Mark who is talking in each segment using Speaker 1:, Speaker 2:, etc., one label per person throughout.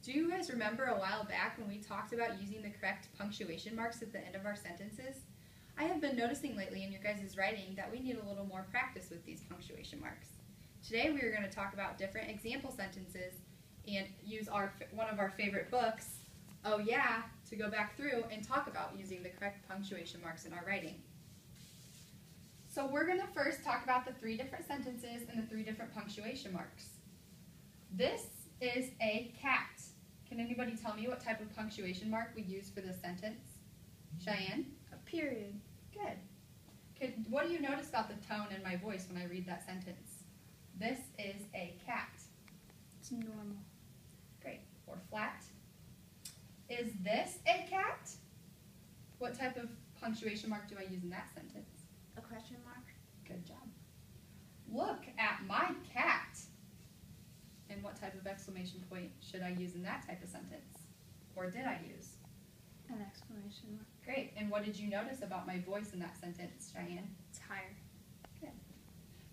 Speaker 1: Do you guys remember a while back when we talked about using the correct punctuation marks at the end of our sentences? I have been noticing lately in your guys' writing that we need a little more practice with these punctuation marks. Today we are going to talk about different example sentences and use one of our favorite books, Oh Yeah, to go back through and talk about using the correct punctuation marks in our writing. So we're going to first talk about the 3 different sentences and the 3 different punctuation marks. This is a cat. Can anybody tell me what type of punctuation mark we use for this sentence? Cheyenne?
Speaker 2: A period.
Speaker 1: Good. What do you notice about the tone in my voice when I read that sentence? This is a cat.
Speaker 2: It's normal.
Speaker 1: Great. Or flat. Is this a cat? What type of punctuation mark do I use in that sentence?
Speaker 2: A question mark.
Speaker 1: Good job. Look at my cat. And what type of exclamation point should I use in that type of sentence? Or did I use?
Speaker 2: An exclamation mark.
Speaker 1: Great. And what did you notice about my voice in that sentence, Cheyenne?
Speaker 2: It's higher.
Speaker 1: Good.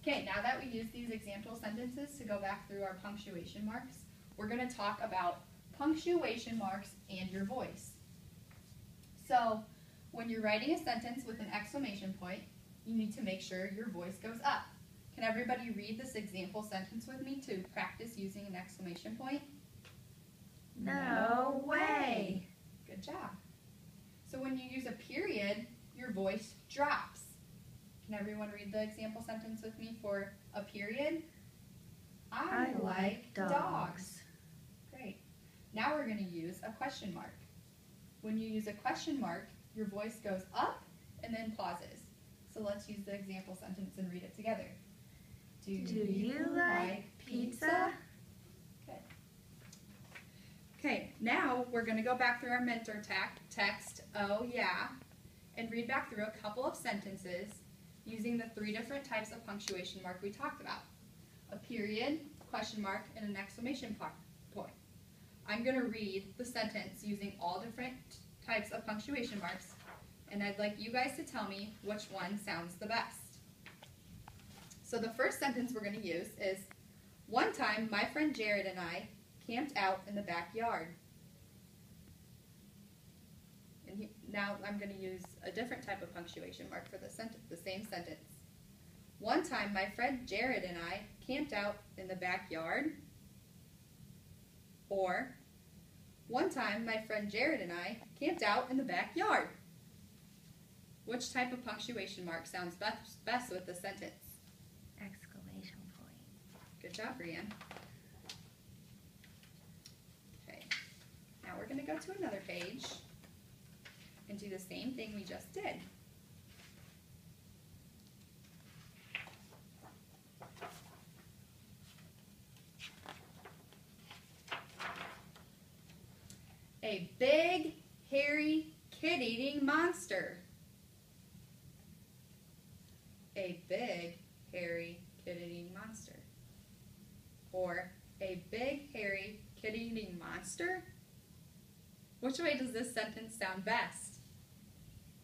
Speaker 1: Okay, now that we use these example sentences to go back through our punctuation marks, we're going to talk about punctuation marks and your voice. So, when you're writing a sentence with an exclamation point, you need to make sure your voice goes up. Can everybody read this example sentence with me to practice using an exclamation point?
Speaker 2: No way.
Speaker 1: Good job. So when you use a period, your voice drops. Can everyone read the example sentence with me for a period? I like dogs. Great. Now we're going to use a question mark. When you use a question mark, your voice goes up and then pauses. So let's use the example sentence and read it together.
Speaker 2: Do you like pizza?
Speaker 1: Good. Okay, now we're going to go back through our mentor text, Oh Yeah, and read back through a couple of sentences using the 3 different types of punctuation mark we talked about. A period, question mark, and an exclamation point. I'm going to read the sentence using all different types of punctuation marks, and I'd like you guys to tell me which one sounds the best. So the first sentence we're going to use is, one time my friend Jared and I camped out in the backyard. And now I'm going to use a different type of punctuation mark for the same sentence. One time my friend Jared and I camped out in the backyard. Or, one time my friend Jared and I camped out in the backyard. Which type of punctuation mark sounds best with the sentence?
Speaker 2: Exclamation point.
Speaker 1: Good job, Brianne. Okay, now we're going to go to another page and do the same thing we just did. A big, hairy, kid-eating monster. A big, hairy, kid-eating monster. Or a big, hairy, kid-eating monster? Which way does this sentence sound best?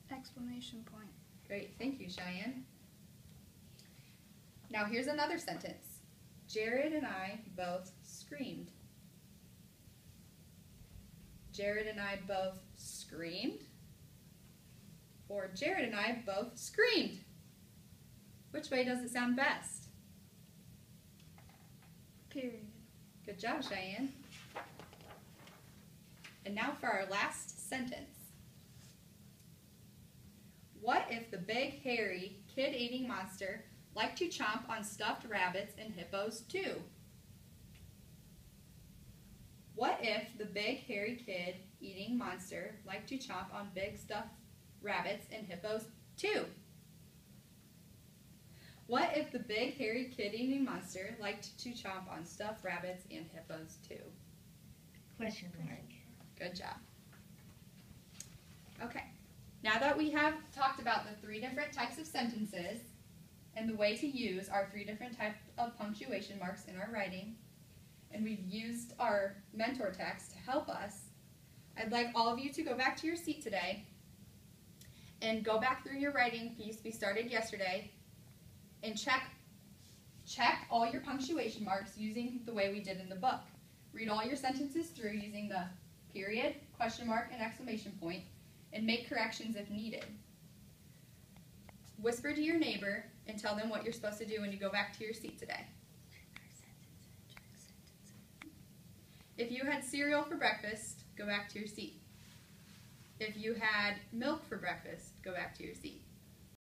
Speaker 2: Exclamation point.
Speaker 1: Great, thank you, Cheyenne. Now here's another sentence. Jared and I both screamed. Jared and I both screamed. Or Jared and I both screamed. Which way does it sound best?
Speaker 2: Period.
Speaker 1: Good job, Cheyenne. And now for our last sentence. What if the big, hairy, kid-eating monster liked to chomp on stuffed rabbits and hippos too? What if the big, hairy, kid-eating monster liked to chomp on big, stuffed rabbits and hippos too? What if the big, hairy, kid-eating monster liked to chomp on stuffed rabbits and hippos too?
Speaker 2: Question mark.
Speaker 1: Good job. Okay, now that we have talked about the 3 different types of sentences and the way to use our 3 different types of punctuation marks in our writing, and we've used our mentor text to help us, I'd like all of you to go back to your seat today and go back through your writing piece we started yesterday and check all your punctuation marks using the way we did in the book. Read all your sentences through using the period, question mark, and exclamation point, and make corrections if needed. Whisper to your neighbor and tell them what you're supposed to do when you go back to your seat today. If you had cereal for breakfast, go back to your seat. If you had milk for breakfast, go back to your seat.